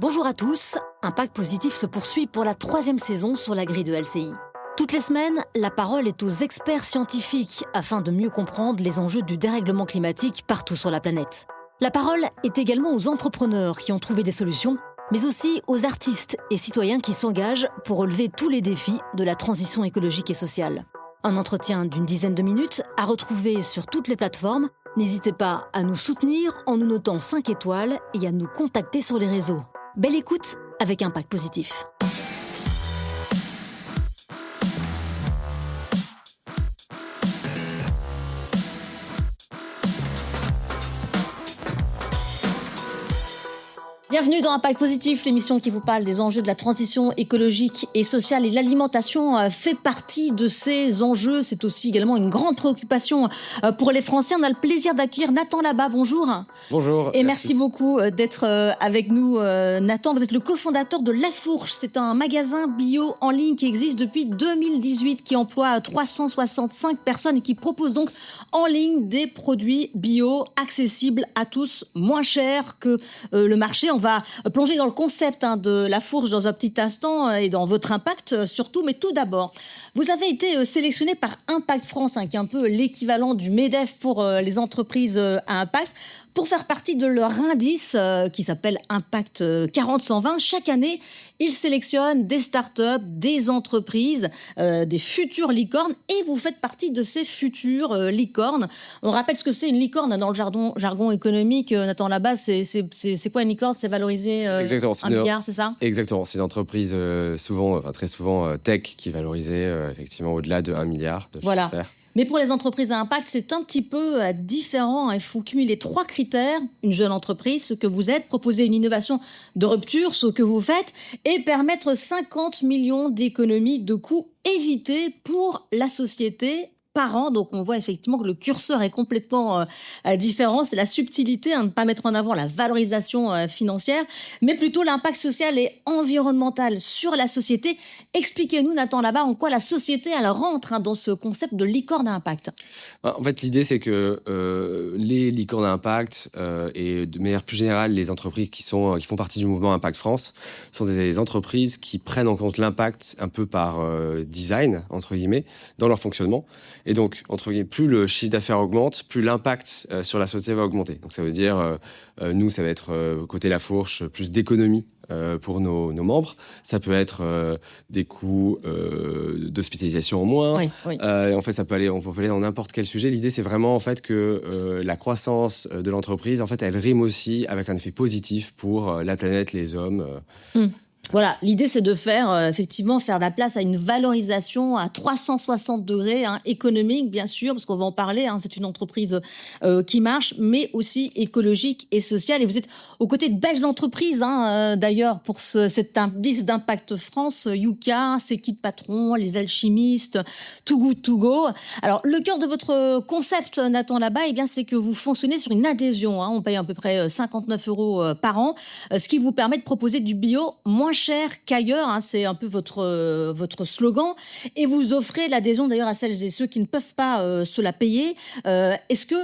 Bonjour à tous, Impact Positif se poursuit pour la 3e saison sur la grille de LCI. Toutes les semaines, la parole est aux experts scientifiques afin de mieux comprendre les enjeux du dérèglement climatique partout sur la planète. La parole est également aux entrepreneurs qui ont trouvé des solutions, mais aussi aux artistes et citoyens qui s'engagent pour relever tous les défis de la transition écologique et sociale. Un entretien d'une dizaine de minutes à retrouver sur toutes les plateformes. N'hésitez pas à nous soutenir en nous notant 5 étoiles et à nous contacter sur les réseaux. Belle écoute avec Impact Positif. Bienvenue dans Impact Positif, l'émission qui vous parle des enjeux de la transition écologique et sociale. Et l'alimentation fait partie de ces enjeux. C'est aussi également une grande préoccupation pour les Français. On a le plaisir d'accueillir Nathan Labat. Bonjour. Bonjour. Et merci beaucoup d'être avec nous, Nathan. Vous êtes le cofondateur de La Fourche. C'est un magasin bio en ligne qui existe depuis 2018, qui emploie 365 personnes et qui propose donc en ligne des produits bio accessibles à tous, moins chers que le marché. On va plonger dans le concept de La Fourche dans un petit instant et dans votre impact surtout. Mais tout d'abord, vous avez été sélectionné par Impact France, qui est un peu l'équivalent du MEDEF pour les entreprises à impact, pour faire partie de leur indice qui s'appelle Impact 40-120. Chaque année, ils sélectionnent des startups, des entreprises, des futures licornes, et vous faites partie de ces futures licornes. On rappelle ce que c'est une licorne dans le jargon économique. Nathan Labat, c'est quoi une licorne? C'est valorisé Exactement, 1 milliard, c'est ça? Exactement, c'est une entreprise très souvent tech qui est valorisée effectivement au-delà de 1 milliard de chiffre d'affaires. Mais pour les entreprises à impact, c'est un petit peu différent. Il faut cumuler 3 critères. Une jeune entreprise, ce que vous êtes, proposer une innovation de rupture, ce que vous faites, et permettre 50 millions d'économies de coûts évités pour la société par an. Donc on voit effectivement que le curseur est complètement différent. C'est la subtilité de ne pas mettre en avant la valorisation financière, mais plutôt l'impact social et environnemental sur la société. Expliquez-nous, Nathan Labat, en quoi la société elle rentre dans ce concept de licorne à impact. En fait, l'idée, c'est que les licornes à impact et de manière plus générale, les entreprises qui font partie du mouvement Impact France sont des entreprises qui prennent en compte l'impact un peu par design, entre guillemets, dans leur fonctionnement. Et donc, entre guillemets, plus le chiffre d'affaires augmente, plus l'impact sur la société va augmenter. Donc, ça veut dire, nous, ça va être côté La Fourche, plus d'économie pour nos membres. Ça peut être des coûts d'hospitalisation en moins. Oui. En fait, on peut aller dans n'importe quel sujet. L'idée, c'est vraiment en fait que la croissance de l'entreprise, en fait, elle rime aussi avec un effet positif pour la planète, les hommes. Voilà, l'idée c'est de effectivement faire la place à une valorisation à 360 degrés, économique bien sûr, parce qu'on va en parler, c'est une entreprise qui marche, mais aussi écologique et sociale. Et vous êtes aux côtés de belles entreprises, d'ailleurs, pour cet indice d'Impact France, Yuka, C'est qui de patron, Les Alchimistes, Too Good To Go. Alors, le cœur de votre concept, Nathan Labat, c'est que vous fonctionnez sur une adhésion. On paye à peu près 59 € par an, ce qui vous permet de proposer du bio moins cher qu'ailleurs, c'est un peu votre slogan, et vous offrez l'adhésion d'ailleurs à celles et ceux qui ne peuvent pas se la payer. Est-ce que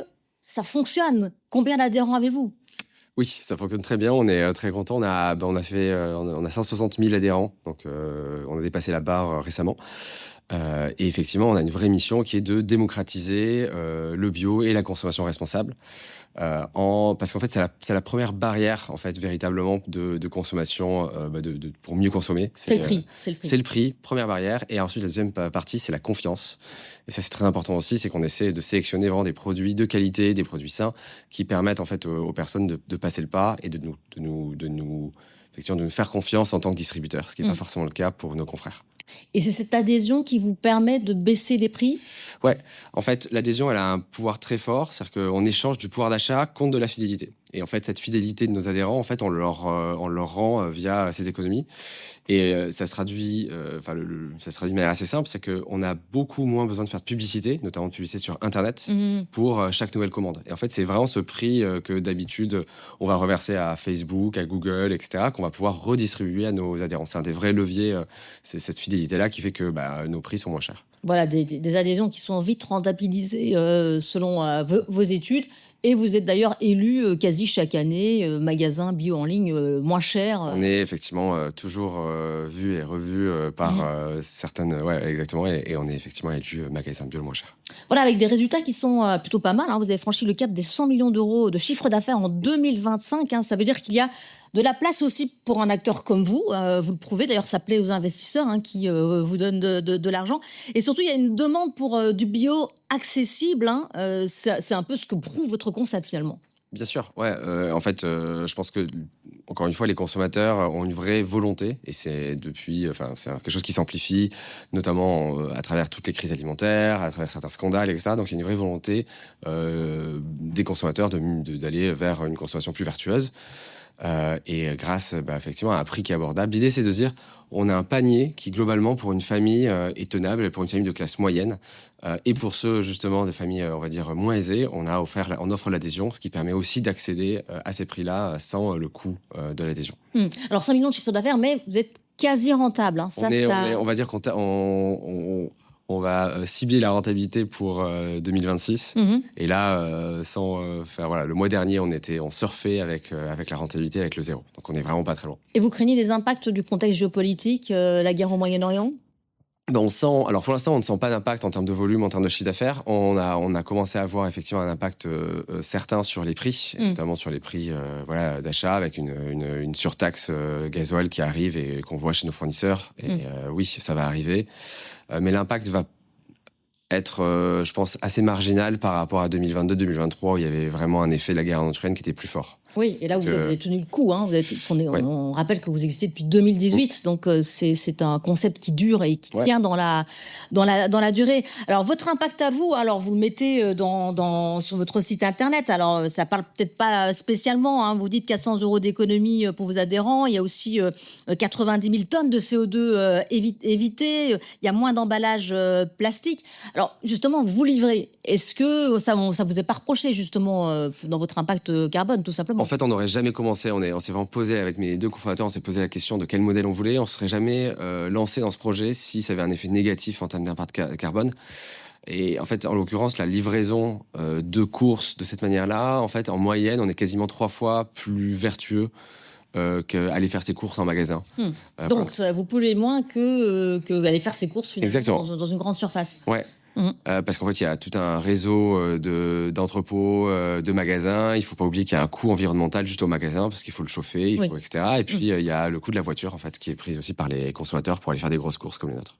ça fonctionne? Combien d'adhérents avez-vous? Oui, ça fonctionne très bien. On est très content. On a 160 000 adhérents, donc on a dépassé la barre récemment. Et effectivement, on a une vraie mission qui est de démocratiser le bio et la consommation responsable. Parce qu'en fait, c'est la première barrière, en fait, véritablement, de consommation pour mieux consommer. C'est le prix. C'est le prix, première barrière. Et ensuite, la deuxième partie, c'est la confiance. Et ça, c'est très important aussi, c'est qu'on essaie de sélectionner vraiment des produits de qualité, des produits sains, qui permettent, en fait, aux personnes de passer le pas et de nous faire confiance en tant que distributeur, ce qui n'est pas forcément le cas pour nos confrères. Et c'est cette adhésion qui vous permet de baisser les prix? Ouais, en fait, l'adhésion, elle a un pouvoir très fort, c'est-à-dire qu'on échange du pouvoir d'achat contre de la fidélité. Et en fait, cette fidélité de nos adhérents, en fait, on leur rend via ces économies. Et ça se traduit de manière assez simple, c'est qu'on a beaucoup moins besoin de faire de publicité, notamment de publicité sur Internet, pour chaque nouvelle commande. Et en fait, c'est vraiment ce prix que d'habitude, on va reverser à Facebook, à Google, etc., qu'on va pouvoir redistribuer à nos adhérents. C'est un des vrais leviers, c'est cette fidélité-là qui fait que nos prix sont moins chers. Voilà, des adhésions qui sont vite rentabilisées selon vos études. Et vous êtes d'ailleurs élu quasi chaque année magasin bio en ligne moins cher. On est effectivement toujours vu et revu par certaines... Ouais, exactement. Et on est effectivement élu magasin bio le moins cher. Voilà, avec des résultats qui sont plutôt pas mal. Hein. Vous avez franchi le cap des 100 millions d'euros de chiffre d'affaires en 2025. Hein. Ça veut dire qu'il y a de la place aussi pour un acteur comme vous. Vous le prouvez, d'ailleurs, ça plaît aux investisseurs qui vous donnent de l'argent. Et surtout, il y a une demande pour du bio accessible. Hein. C'est un peu ce que prouve votre concept, finalement. Bien sûr, ouais. En fait, je pense que, encore une fois, les consommateurs ont une vraie volonté, et c'est c'est quelque chose qui s'amplifie, notamment à travers toutes les crises alimentaires, à travers certains scandales, etc. Donc, il y a une vraie volonté des consommateurs d'aller vers une consommation plus vertueuse. Et grâce effectivement à un prix qui est abordable. L'idée, c'est de dire on a un panier qui, globalement, pour une famille est tenable, pour une famille de classe moyenne. Et pour ceux, justement, de familles, on va dire, moins aisées, on offre l'adhésion, ce qui permet aussi d'accéder à ces prix-là sans le coût de l'adhésion. Alors, 5 millions de chiffre d'affaires, mais vous êtes quasi rentable. Hein. On va dire qu'on va cibler la rentabilité pour 2026. Et là, le mois dernier, on surfait avec la rentabilité, avec le zéro. Donc, on n'est vraiment pas très loin. Et vous craignez les impacts du contexte géopolitique, la guerre au Moyen-Orient ? Alors pour l'instant, on ne sent pas d'impact en termes de volume, en termes de chiffre d'affaires. On a commencé à avoir effectivement un impact certain sur les prix, notamment sur les prix d'achat, avec une surtaxe gasoil qui arrive et qu'on voit chez nos fournisseurs. Et oui, ça va arriver. Mais l'impact va être, je pense, assez marginal par rapport à 2022-2023, où il y avait vraiment un effet de la guerre en Ukraine qui était plus fort. Oui, et là, vous avez tenu le coup. Hein. On rappelle que vous existez depuis 2018, donc c'est un concept qui dure et qui tient dans la durée. Alors, votre impact à vous, alors vous le mettez sur votre site internet. Alors, ça parle peut-être pas spécialement. Hein. Vous dites 400 € d'économie pour vos adhérents. Il y a aussi 90 000 tonnes de CO2 évitées. Il y a moins d'emballage plastique. Alors, justement, vous livrez. Est-ce que ça vous est pas reproché, justement, dans votre impact carbone, tout simplement ? En fait, on n'aurait jamais commencé. On s'est vraiment posé avec mes deux cofondateurs, on s'est posé la question de quel modèle on voulait. On ne serait jamais lancé dans ce projet si ça avait un effet négatif en termes d'impact carbone. Et en fait, en l'occurrence, la livraison de courses de cette manière-là, en fait, en moyenne, on est quasiment 3 fois plus vertueux qu'aller faire ses courses en magasin. Donc, ça vous pouvez moins que aller faire ses courses finalement dans une grande surface. Ouais. Parce qu'en fait, il y a tout un réseau d'entrepôts, de magasins. Il ne faut pas oublier qu'il y a un coût environnemental juste au magasin, parce qu'il faut le chauffer, etc. Et puis, il y a le coût de la voiture, en fait, qui est pris aussi par les consommateurs pour aller faire des grosses courses comme les nôtres.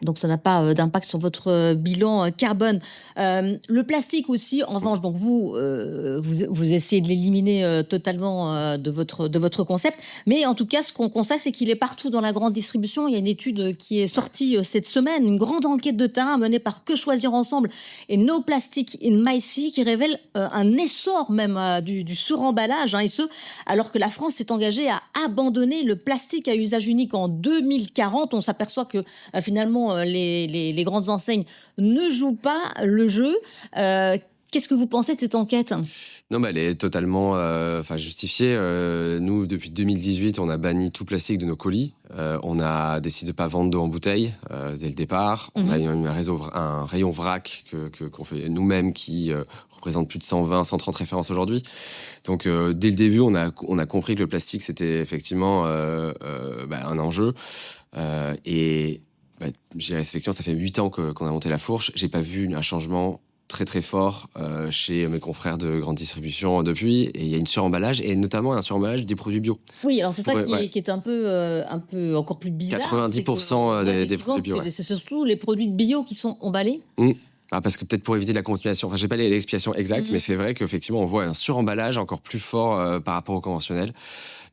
Donc ça n'a pas d'impact sur votre bilan carbone. Le plastique aussi, en revanche, donc vous essayez de l'éliminer totalement de votre concept. Mais en tout cas, ce qu'on constate, c'est qu'il est partout dans la grande distribution. Il y a une étude qui est sortie cette semaine, une grande enquête de terrain menée par Que Choisir Ensemble et No Plastic in My Sea, qui révèle un essor même du suremballage, et ce, alors que la France s'est engagée à abandonner le plastique à usage unique en 2040. On s'aperçoit que finalement, les grandes enseignes ne jouent pas le jeu. Qu'est-ce que vous pensez de cette enquête ? Non, elle est totalement justifiée. Nous, depuis 2018, on a banni tout plastique de nos colis. On a décidé de ne pas vendre d'eau en bouteille dès le départ. On a eu un rayon vrac qu'on fait nous-mêmes qui représente plus de 130 références aujourd'hui. Donc, dès le début, on a compris que le plastique, c'était effectivement un enjeu. Je dirais, effectivement, ça fait 8 ans qu'on a monté la fourche. J'ai pas vu un changement très très fort chez mes confrères de grande distribution depuis. Et il y a une suremballage, et notamment un suremballage des produits bio. Oui, alors c'est ça qui est un peu encore plus bizarre. 90% des produits bio. C'est surtout les produits bio qui sont emballés. Parce que peut-être pour éviter la continuation, j'ai pas l'explication exacte, mais c'est vrai qu'effectivement on voit un suremballage encore plus fort par rapport au conventionnel.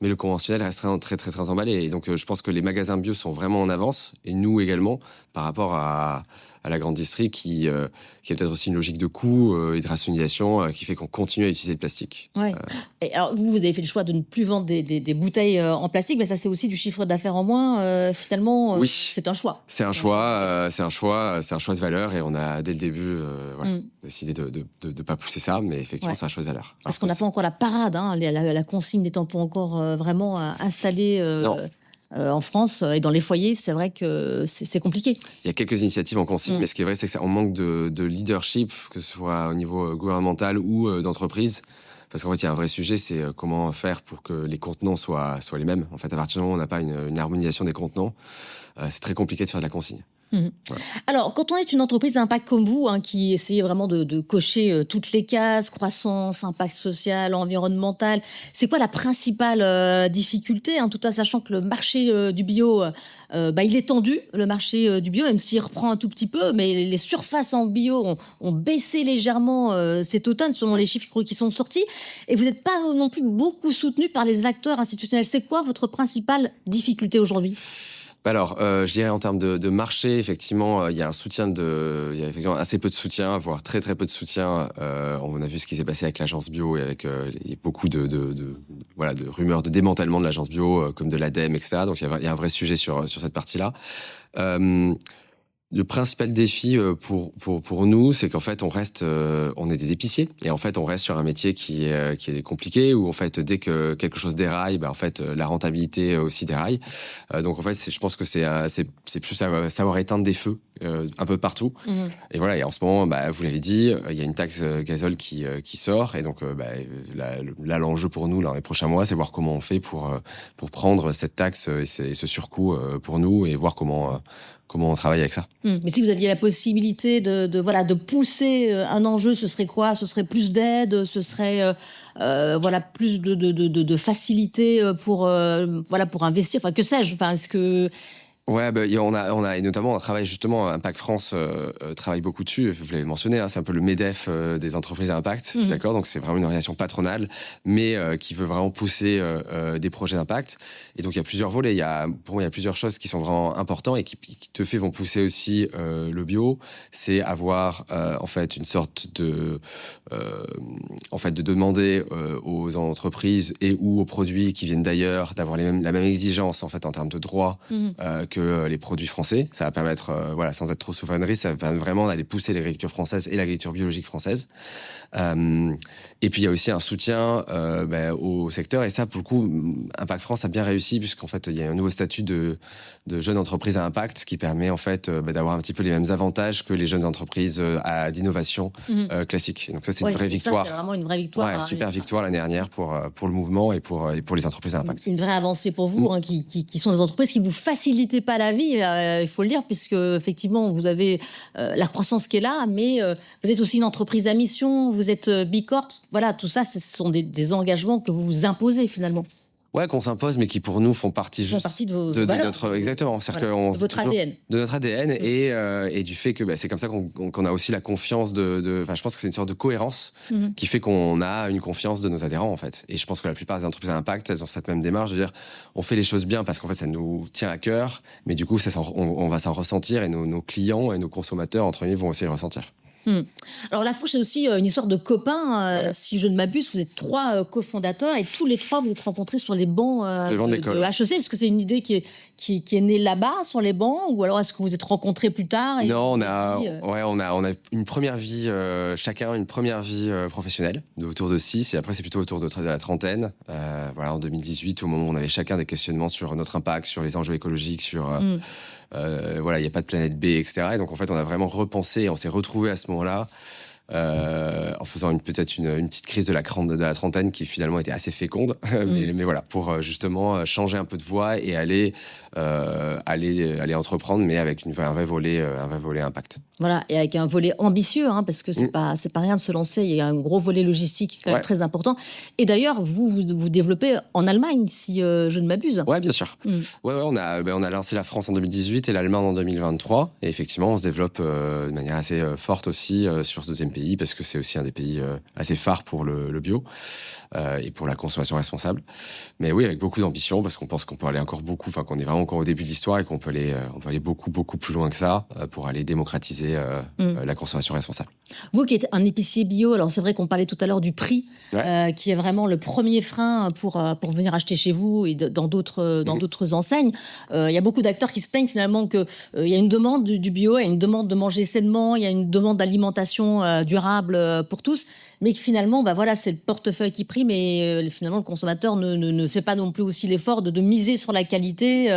Mais le conventionnel reste très, très, très emballé. Et donc, je pense que les magasins bio sont vraiment en avance, et nous également, par rapport à la grande distri qui a peut-être aussi une logique de coût et de rationalisation qui fait qu'on continue à utiliser le plastique. Ouais. Et alors, vous avez fait le choix de ne plus vendre des bouteilles en plastique, mais ça, c'est aussi du chiffre d'affaires en moins. Finalement, oui. C'est un choix. C'est un choix de valeur, et on a, dès le début, décidé de ne pas pousser ça, mais effectivement, c'est un choix de valeur. Parce qu'on n'a pas encore la parade, la consigne n'étant pas encore vraiment installée. Non. en France et dans les foyers, c'est vrai que c'est compliqué. Il y a quelques initiatives en consigne, mais ce qui est vrai, c'est qu'on manque de leadership, que ce soit au niveau gouvernemental ou d'entreprise. Parce qu'en fait, il y a un vrai sujet, c'est comment faire pour que les contenants soient les mêmes. En fait, à partir du moment où on n'a pas une harmonisation des contenants, c'est très compliqué de faire de la consigne. Voilà. Alors, quand on est une entreprise à impact comme vous, qui essayez vraiment de cocher toutes les cases, croissance, impact social, environnemental, c'est quoi la principale difficulté, tout en sachant que le marché du bio, il est tendu, le marché du bio, même s'il reprend un tout petit peu, mais les surfaces en bio ont baissé légèrement cet automne, selon les chiffres qui sont sortis, et vous n'êtes pas non plus beaucoup soutenu par les acteurs institutionnels. C'est quoi votre principale difficulté aujourd'hui ? Alors, je dirais en termes de marché, effectivement, il y a il y a effectivement assez peu de soutien, voire très très peu de soutien. On a vu ce qui s'est passé avec l'agence bio et avec beaucoup de rumeurs de démantèlement de l'agence bio, comme de l'ADEME, etc. Donc il y a un vrai sujet sur cette partie-là. Le principal défi pour nous, c'est qu'en fait, on est des épiciers et en fait, on reste sur un métier qui est compliqué où en fait, dès que quelque chose déraille, en fait, la rentabilité aussi déraille. Donc en fait, je pense que c'est plus savoir éteindre des feux un peu partout. Et voilà. Et en ce moment, vous l'avez dit, il y a une taxe gazole qui sort et donc là, l'enjeu pour nous, dans les prochains mois, c'est voir comment on fait pour prendre cette taxe et ce surcoût pour nous et voir comment on travaille avec ça. Mais si vous aviez la possibilité de pousser un enjeu, ce serait quoi ? Ce serait plus d'aide, ce serait plus de facilité pour investir. Enfin, que sais-je ? Enfin, est-ce que Ouais, on a et notamment on travaille justement, Impact France travaille beaucoup dessus. Vous l'avez mentionné, c'est un peu le MEDEF des entreprises à impact. Je suis d'accord, donc c'est vraiment une organisation patronale, mais qui veut vraiment pousser des projets d'impact. Et donc il y a plusieurs volets. Pour moi, il y a plusieurs choses qui sont vraiment importantes et qui vont pousser aussi le bio. C'est avoir en fait une sorte de demander aux entreprises et ou aux produits qui viennent d'ailleurs d'avoir la même exigence en fait en termes de droits que les produits français. Ça va permettre, sans être trop souverainerie, ça va permettre vraiment d'aller pousser l'agriculture française et l'agriculture biologique française. Et puis il y a aussi un soutien au secteur, et ça pour le coup Impact France a bien réussi, puisqu'en fait il y a un nouveau statut de jeunes entreprises à impact qui permet en fait d'avoir un petit peu les mêmes avantages que les jeunes entreprises d'innovation classiques. Et donc ça c'est une vraie victoire. Ça, c'est vraiment une vraie victoire. Super victoire l'année dernière pour le mouvement et pour les entreprises à impact. Une vraie avancée pour vous, qui sont des entreprises qui vous facilitent pas la vie, il faut le dire, puisque effectivement vous avez la croissance qui est là, mais vous êtes aussi une entreprise à mission, vous êtes Bicorp, voilà, tout ça, ce sont des engagements que vous vous imposez finalement. Ouais, qu'on s'impose, mais qui pour nous font partie de notre exactement, c'est-à-dire de votre ADN, de notre ADN et du fait que c'est comme ça qu'on a aussi la confiance je pense que c'est une sorte de cohérence qui fait qu'on a une confiance de nos adhérents en fait. Et je pense que la plupart des entreprises à impact, elles ont cette même démarche de dire on fait les choses bien parce qu'en fait ça nous tient à cœur, mais du coup on va s'en ressentir et nos clients et nos consommateurs entre eux vont aussi le ressentir. Alors la Fourche, c'est aussi une histoire de copains. Si je ne m'abuse, vous êtes 3 cofondateurs et tous les 3 vous êtes rencontrés sur les bancs de HEC. Est-ce que c'est une idée qui est née là-bas sur les bancs, ou alors est-ce que vous êtes rencontrés plus tard Non, on a une première vie chacun, une première vie professionnelle autour de 6, et après c'est plutôt autour de la trentaine. En 2018, au moment où on avait chacun des questionnements sur notre impact, sur les enjeux écologiques, sur il n'y a pas de planète B, etc. Et donc en fait on a vraiment repensé et on s'est retrouvés à ce moment-là en faisant peut-être une petite crise de la trentaine qui finalement était assez féconde, mais voilà, pour justement changer un peu de voie et aller entreprendre, mais avec un vrai volet impact. Voilà, et avec un volet ambitieux, parce que c'est pas rien de se lancer. Il y a un gros volet logistique quand même très important. Et d'ailleurs, vous développez en Allemagne, si je ne m'abuse. Ouais, bien sûr. On a lancé la France en 2018 et l'Allemagne en 2023. Et effectivement, on se développe de manière assez forte aussi sur ce deuxième pays, parce que c'est aussi un des pays assez phares pour le bio et pour la consommation responsable. Mais oui, avec beaucoup d'ambition, parce qu'on pense qu'on peut aller encore beaucoup, qu'on est vraiment encore au début de l'histoire et qu'on peut aller beaucoup, beaucoup plus loin que ça pour aller démocratiser la consommation responsable. Vous qui êtes un épicier bio, alors c'est vrai qu'on parlait tout à l'heure du prix, qui est vraiment le premier frein pour venir acheter chez vous et dans d'autres enseignes. Il y a beaucoup d'acteurs qui se plaignent finalement qu'il y a une demande du bio, il y a une demande de manger sainement, il y a une demande d'alimentation durable pour tous, mais que finalement, voilà, c'est le portefeuille qui prime et finalement, le consommateur ne fait pas non plus aussi l'effort de miser sur la qualité,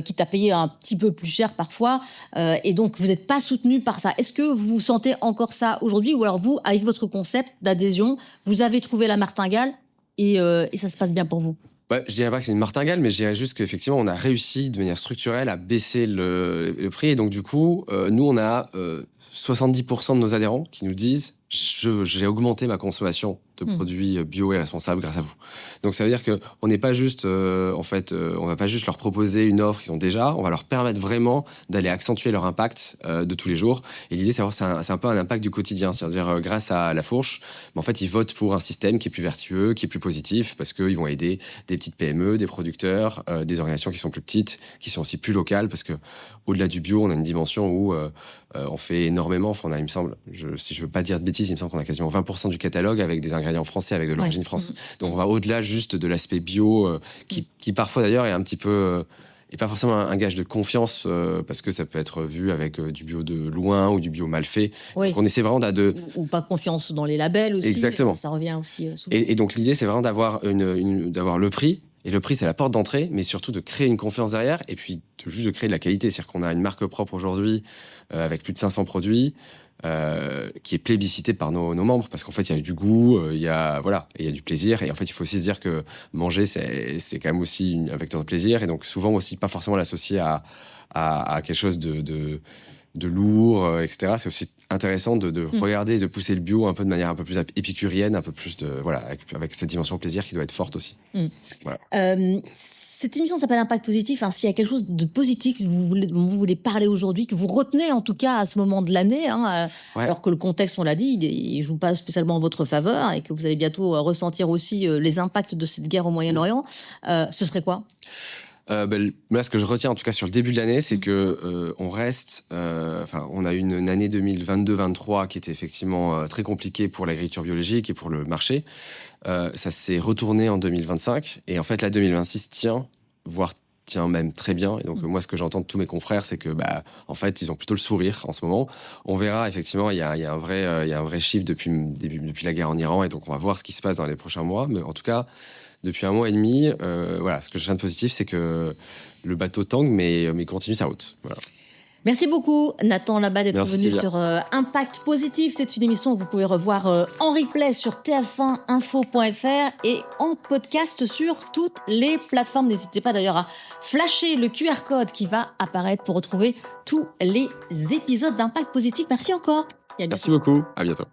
quitte à payer un petit peu plus cher parfois. Et donc, vous n'êtes pas soutenu par ça. Est-ce que vous sentez encore ça aujourd'hui, ou alors vous, avec votre concept d'adhésion, vous avez trouvé la martingale et ça se passe bien pour vous? Ouais, je dirais pas que c'est une martingale, mais je dirais juste qu'effectivement, on a réussi de manière structurelle à baisser le prix. Et donc, du coup, nous, on a 70% de nos adhérents qui nous disent j'ai augmenté ma consommation de produits bio et responsables grâce à vous. Donc ça veut dire que on n'est pas juste on va pas juste leur proposer une offre qu'ils ont déjà, on va leur permettre vraiment d'aller accentuer leur impact de tous les jours. Et l'idée c'est un peu un impact du quotidien, c'est-à-dire grâce à la fourche, mais en fait ils votent pour un système qui est plus vertueux, qui est plus positif, parce qu'ils vont aider des petites PME, des producteurs, des organisations qui sont plus petites, qui sont aussi plus locales, parce que au-delà du bio, on a une dimension où on fait énormément. Enfin, on a, il me semble, si je veux pas dire de bêtises, il me semble qu'on a quasiment 20% du catalogue avec des ingrédients français, avec de l'origine France. Donc, on va au-delà juste de l'aspect bio, qui parfois d'ailleurs est un petit peu, et pas forcément un gage de confiance, parce que ça peut être vu avec du bio de loin ou du bio mal fait. Oui. Donc, on essaie vraiment ou pas confiance dans les labels aussi. Exactement. Ça revient aussi souvent. Et donc, l'idée, c'est vraiment d'avoir d'avoir le prix. Et le prix, c'est la porte d'entrée, mais surtout de créer une confiance derrière, et puis juste de créer de la qualité. C'est-à-dire qu'on a une marque propre aujourd'hui, avec plus de 500 produits, qui est plébiscitée par nos membres, parce qu'en fait, il y a du goût, il y a du plaisir. Et en fait, il faut aussi se dire que manger, c'est quand même aussi un vecteur de plaisir. Et donc, souvent aussi, pas forcément l'associer à quelque chose de lourd, etc. C'est aussi intéressant de regarder et de pousser le bio un peu de manière un peu plus épicurienne, un peu plus avec cette dimension plaisir qui doit être forte aussi. Voilà. Cette émission s'appelle Impact Positif. Hein, s'il y a quelque chose de positif dont vous voulez parler aujourd'hui, que vous retenez en tout cas à ce moment de l'année, alors que le contexte, on l'a dit, il ne joue pas spécialement en votre faveur et que vous allez bientôt ressentir aussi les impacts de cette guerre au Moyen-Orient, ce serait quoi ? Là, ce que je retiens, en tout cas sur le début de l'année, c'est que on reste. On a eu une année 2022-23 qui était effectivement très compliquée pour l'agriculture biologique et pour le marché. Ça s'est retourné en 2025 et en fait, la 2026 tient même très bien. Et donc, moi, ce que j'entends de tous mes confrères, c'est que, en fait, ils ont plutôt le sourire en ce moment. On verra, effectivement, il y a un vrai chiffre depuis la guerre en Iran. Et donc, on va voir ce qui se passe dans les prochains mois. Mais en tout cas, depuis un mois et demi, ce que je tiens de positif, c'est que le bateau tangue, mais continue sa route. Voilà. Merci beaucoup, Nathan Labat, d'être venu bien. sur Impact Positif. C'est une émission que vous pouvez revoir en replay sur tf1info.fr et en podcast sur toutes les plateformes. N'hésitez pas d'ailleurs à flasher le QR code qui va apparaître pour retrouver tous les épisodes d'Impact Positif. Merci encore. Merci beaucoup. À bientôt.